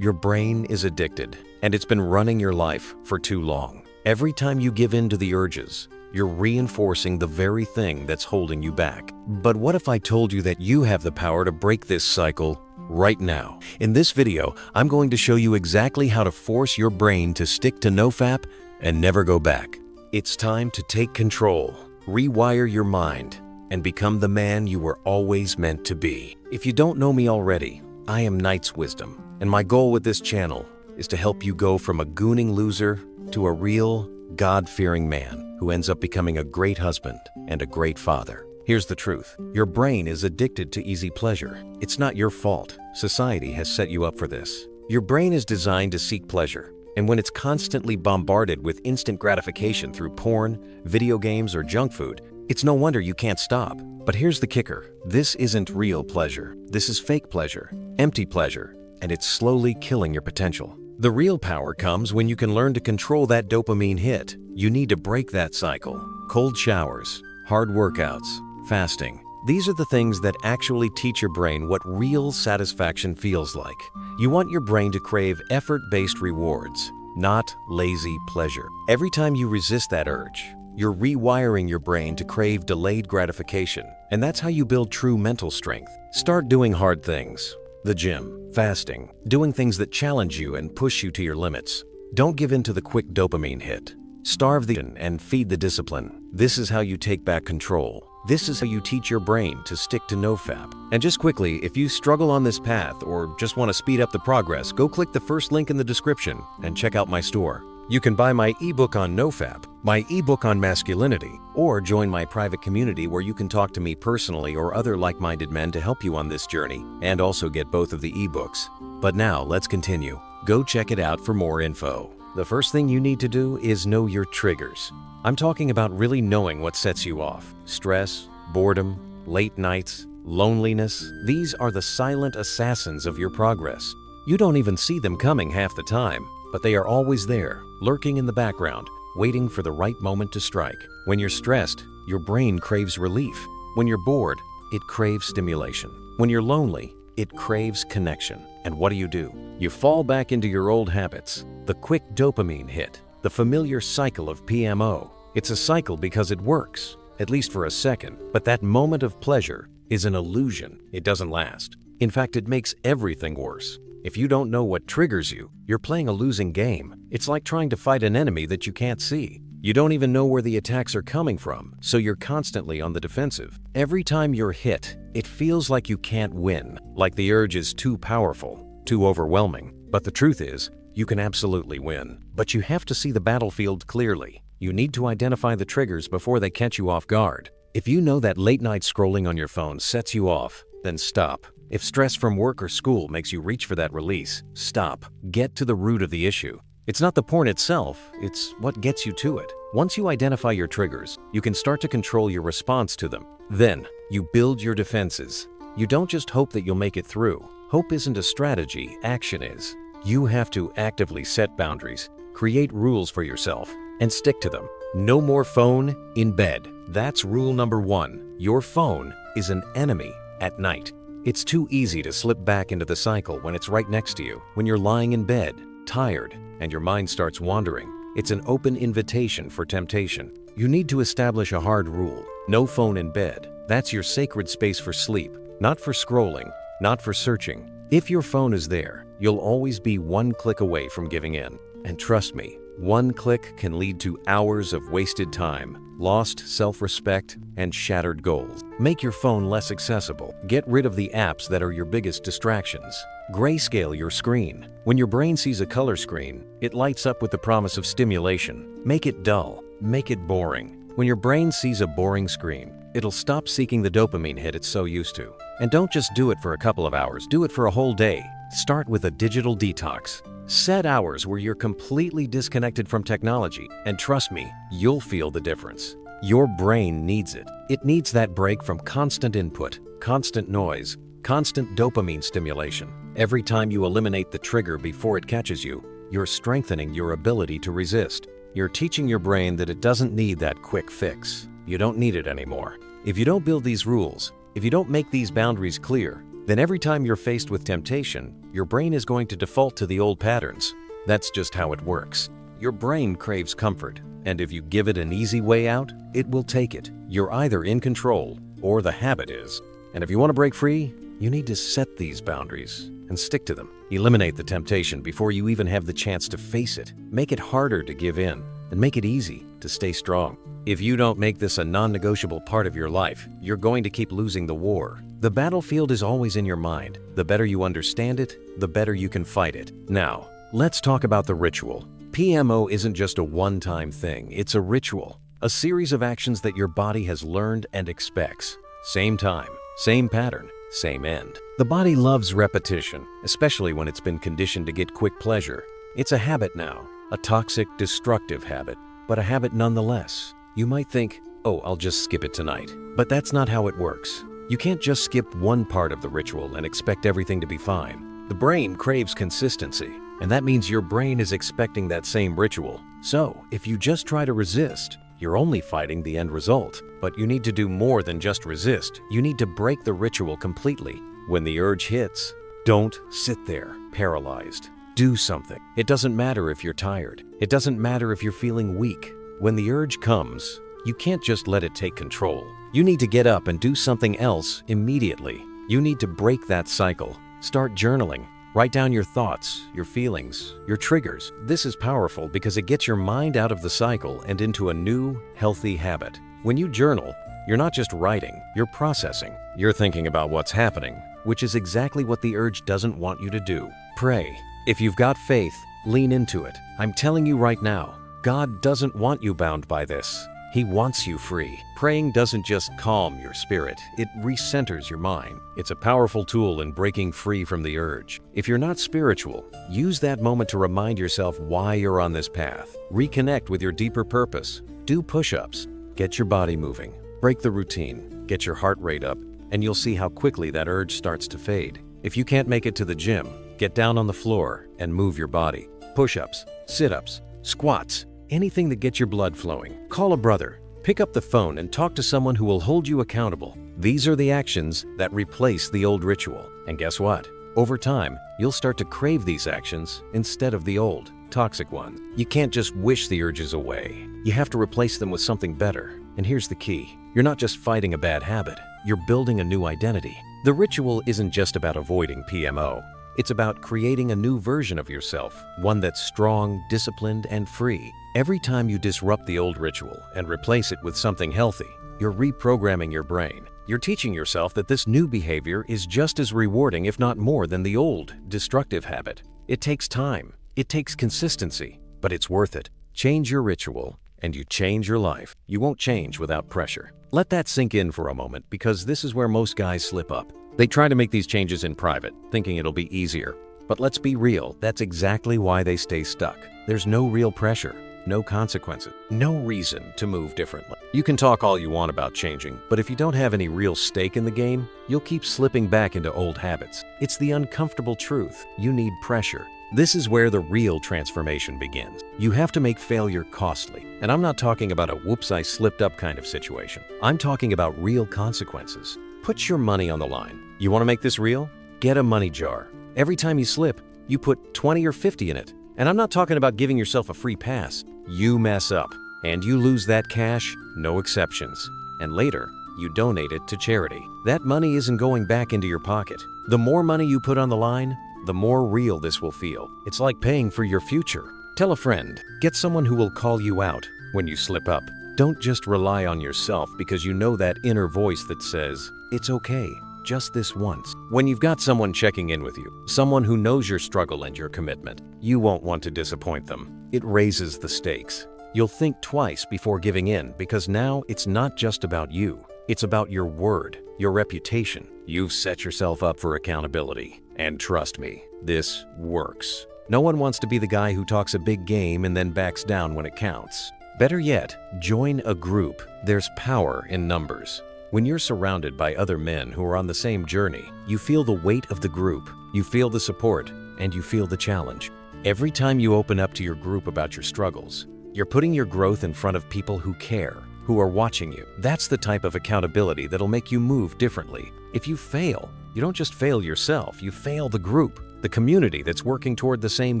Your brain is addicted, and it's been running your life for too long. Every time you give in to the urges, you're reinforcing the very thing that's holding you back. But what if I told you that you have the power to break this cycle right now? In this video, I'm going to show you exactly how to force your brain to stick to NoFap and never go back. It's time to take control, rewire your mind, and become the man you were always meant to be. If you don't know me already, I am Knight's Wisdom, and my goal with this channel is to help you go from a gooning loser to a real, God-fearing man who ends up becoming a great husband and a great father. Here's the truth. Your brain is addicted to easy pleasure. It's not your fault. Society has set you up for this. Your brain is designed to seek pleasure, and when it's constantly bombarded with instant gratification through porn, video games, or junk food, it's no wonder you can't stop. But here's the kicker. This isn't real pleasure. This is fake pleasure, empty pleasure, and it's slowly killing your potential. The real power comes when you can learn to control that dopamine hit. You need to break that cycle. Cold showers, hard workouts, fasting. These are the things that actually teach your brain what real satisfaction feels like. You want your brain to crave effort-based rewards, not lazy pleasure. Every time you resist that urge, you're rewiring your brain to crave delayed gratification. And that's how you build true mental strength. Start doing hard things. The gym, fasting, doing things that challenge you and push you to your limits. Don't give in to the quick dopamine hit. Starve and feed the discipline. This is how you take back control. This is how you teach your brain to stick to NoFap. And just quickly, if you struggle on this path or just want to speed up the progress, go click the first link in the description and check out my store. You can buy my ebook on NoFap, my ebook on masculinity, or join my private community where you can talk to me personally or other like-minded men to help you on this journey, and also get both of the ebooks. But now, let's continue. Go check it out for more info. The first thing you need to do is know your triggers. I'm talking about really knowing what sets you off. Stress, boredom, late nights, loneliness. These are the silent assassins of your progress. You don't even see them coming half the time, but they are always there, lurking in the background, waiting for the right moment to strike. When you're stressed, your brain craves relief. When you're bored, it craves stimulation. When you're lonely, it craves connection. And what do? You fall back into your old habits. The quick dopamine hit, the familiar cycle of PMO. It's a cycle because it works, at least for a second. But that moment of pleasure is an illusion. It doesn't last. In fact, it makes everything worse. If you don't know what triggers you, you're playing a losing game. It's like trying to fight an enemy that you can't see. You don't even know where the attacks are coming from, so you're constantly on the defensive. Every time you're hit, it feels like you can't win, like the urge is too powerful, too overwhelming. But the truth is, you can absolutely win. But you have to see the battlefield clearly. You need to identify the triggers before they catch you off guard. If you know that late-night scrolling on your phone sets you off, then stop. If stress from work or school makes you reach for that release, stop. Get to the root of the issue. It's not the porn itself, it's what gets you to it. Once you identify your triggers, you can start to control your response to them. Then, you build your defenses. You don't just hope that you'll make it through. Hope isn't a strategy, action is. You have to actively set boundaries, create rules for yourself, and stick to them. No more phone in bed. That's rule number 1. Your phone is an enemy at night. It's too easy to slip back into the cycle when it's right next to you, when you're lying in bed, tired, and your mind starts wandering. It's an open invitation for temptation. You need to establish a hard rule. No phone in bed. That's your sacred space for sleep, not for scrolling, not for searching. If your phone is there, you'll always be one click away from giving in. And trust me, one click can lead to hours of wasted time, lost self-respect, and shattered goals. Make your phone less accessible. Get rid of the apps that are your biggest distractions. Grayscale your screen. When your brain sees a color screen, it lights up with the promise of stimulation. Make it dull. Make it boring. When your brain sees a boring screen, it'll stop seeking the dopamine hit it's so used to. And don't just do it for a couple of hours, do it for a whole day. Start with a digital detox. Set hours where you're completely disconnected from technology, and trust me, you'll feel the difference. Your brain needs it. It needs that break from constant input, constant noise, constant dopamine stimulation. Every time you eliminate the trigger before it catches you, you're strengthening your ability to resist. You're teaching your brain that it doesn't need that quick fix. You don't need it anymore. If you don't build these rules, if you don't make these boundaries clear, then every time you're faced with temptation, your brain is going to default to the old patterns. That's just how it works. Your brain craves comfort, and if you give it an easy way out, it will take it. You're either in control or the habit is. And if you want to break free, you need to set these boundaries and stick to them. Eliminate the temptation before you even have the chance to face it. Make it harder to give in, and make it easy to stay strong. If you don't make this a non-negotiable part of your life, you're going to keep losing the war. The battlefield is always in your mind. The better you understand it, the better you can fight it. Now, let's talk about the ritual. PMO isn't just a one-time thing, it's a ritual. A series of actions that your body has learned and expects. Same time, same pattern, same end. The body loves repetition, especially when it's been conditioned to get quick pleasure. It's a habit now, a toxic, destructive habit, but a habit nonetheless. You might think, oh, I'll just skip it tonight. But that's not how it works. You can't just skip one part of the ritual and expect everything to be fine. The brain craves consistency, and that means your brain is expecting that same ritual. So, if you just try to resist, you're only fighting the end result. But you need to do more than just resist. You need to break the ritual completely. When the urge hits, don't sit there, paralyzed. Do something. It doesn't matter if you're tired. It doesn't matter if you're feeling weak. When the urge comes, you can't just let it take control. You need to get up and do something else immediately. You need to break that cycle. Start journaling. Write down your thoughts, your feelings, your triggers. This is powerful because it gets your mind out of the cycle and into a new, healthy habit. When you journal, you're not just writing, you're processing. You're thinking about what's happening, which is exactly what the urge doesn't want you to do. Pray. If you've got faith, lean into it. I'm telling you right now, God doesn't want you bound by this. He wants you free. Praying doesn't just calm your spirit, it recenters your mind. It's a powerful tool in breaking free from the urge. If you're not spiritual, use that moment to remind yourself why you're on this path. Reconnect with your deeper purpose. Do push-ups. Get your body moving. Break the routine. Get your heart rate up, and you'll see how quickly that urge starts to fade. If you can't make it to the gym, get down on the floor and move your body. Push-ups, sit-ups, squats, anything that gets your blood flowing. Call a brother, pick up the phone and talk to someone who will hold you accountable. These are the actions that replace the old ritual. And guess what? Over time, you'll start to crave these actions instead of the old, toxic ones. You can't just wish the urges away. You have to replace them with something better. And here's the key. You're not just fighting a bad habit, you're building a new identity. The ritual isn't just about avoiding PMO. It's about creating a new version of yourself, one that's strong, disciplined, and free. Every time you disrupt the old ritual and replace it with something healthy, you're reprogramming your brain. You're teaching yourself that this new behavior is just as rewarding, if not more, than the old, destructive habit. It takes time, it takes consistency, but it's worth it. Change your ritual, and you change your life. You won't change without pressure. Let that sink in for a moment, because this is where most guys slip up. They try to make these changes in private, thinking it'll be easier. But let's be real, that's exactly why they stay stuck. There's no real pressure, no consequences, no reason to move differently. You can talk all you want about changing, but if you don't have any real stake in the game, you'll keep slipping back into old habits. It's the uncomfortable truth. You need pressure. This is where the real transformation begins. You have to make failure costly. And I'm not talking about a whoops, I slipped up kind of situation. I'm talking about real consequences. Put your money on the line. You want to make this real? Get a money jar. Every time you slip, you put 20 or 50 in it. And I'm not talking about giving yourself a free pass. You mess up, and you lose that cash, no exceptions. And later, you donate it to charity. That money isn't going back into your pocket. The more money you put on the line, the more real this will feel. It's like paying for your future. Tell a friend. Get someone who will call you out when you slip up. Don't just rely on yourself because you know that inner voice that says, it's okay, just this once. When you've got someone checking in with you, someone who knows your struggle and your commitment, you won't want to disappoint them. It raises the stakes. You'll think twice before giving in because now it's not just about you. It's about your word, your reputation. You've set yourself up for accountability. And trust me, this works. No one wants to be the guy who talks a big game and then backs down when it counts. Better yet, join a group. There's power in numbers. When you're surrounded by other men who are on the same journey, you feel the weight of the group, you feel the support, and you feel the challenge. Every time you open up to your group about your struggles, you're putting your growth in front of people who care, who are watching you. That's the type of accountability that'll make you move differently. If you fail, you don't just fail yourself, you fail the group. the community that's working toward the same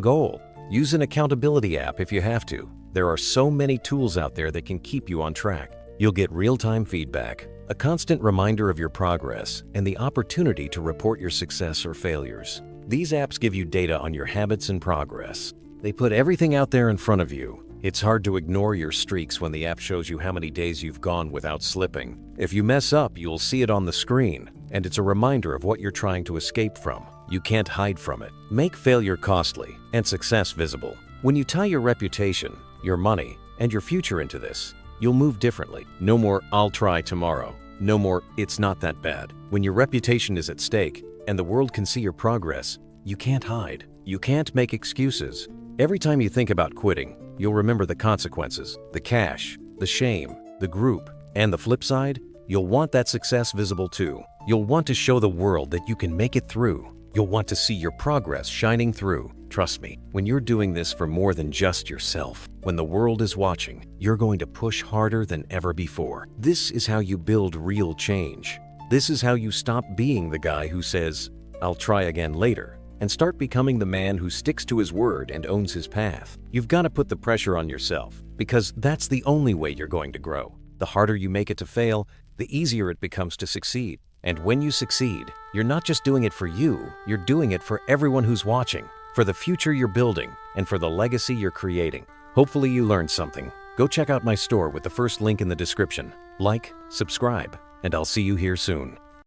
goal. Use an accountability app if you have to. There are so many tools out there that can keep you on track. You'll get real-time feedback, a constant reminder of your progress, and the opportunity to report your success or failures. These apps give you data on your habits and progress. They put everything out there in front of you. It's hard to ignore your streaks when the app shows you how many days you've gone without slipping. If you mess up, you'll see it on the screen, and it's a reminder of what you're trying to escape from. You can't hide from it. Make failure costly and success visible. When you tie your reputation, your money, and your future into this, you'll move differently. No more "I'll try tomorrow." No more "it's not that bad." When your reputation is at stake and the world can see your progress, you can't hide. You can't make excuses. Every time you think about quitting, you'll remember the consequences, the cash, the shame, the group, and the flip side, you'll want that success visible too. You'll want to show the world that you can make it through. You'll want to see your progress shining through. Trust me, when you're doing this for more than just yourself, when the world is watching, you're going to push harder than ever before. This is how you build real change. This is how you stop being the guy who says, "I'll try again later," and start becoming the man who sticks to his word and owns his path. You've got to put the pressure on yourself, because that's the only way you're going to grow. The harder you make it to fail, the easier it becomes to succeed. And when you succeed, you're not just doing it for you, you're doing it for everyone who's watching, for the future you're building, and for the legacy you're creating. Hopefully you learned something. Go check out my store with the first link in the description. Like, subscribe, and I'll see you here soon.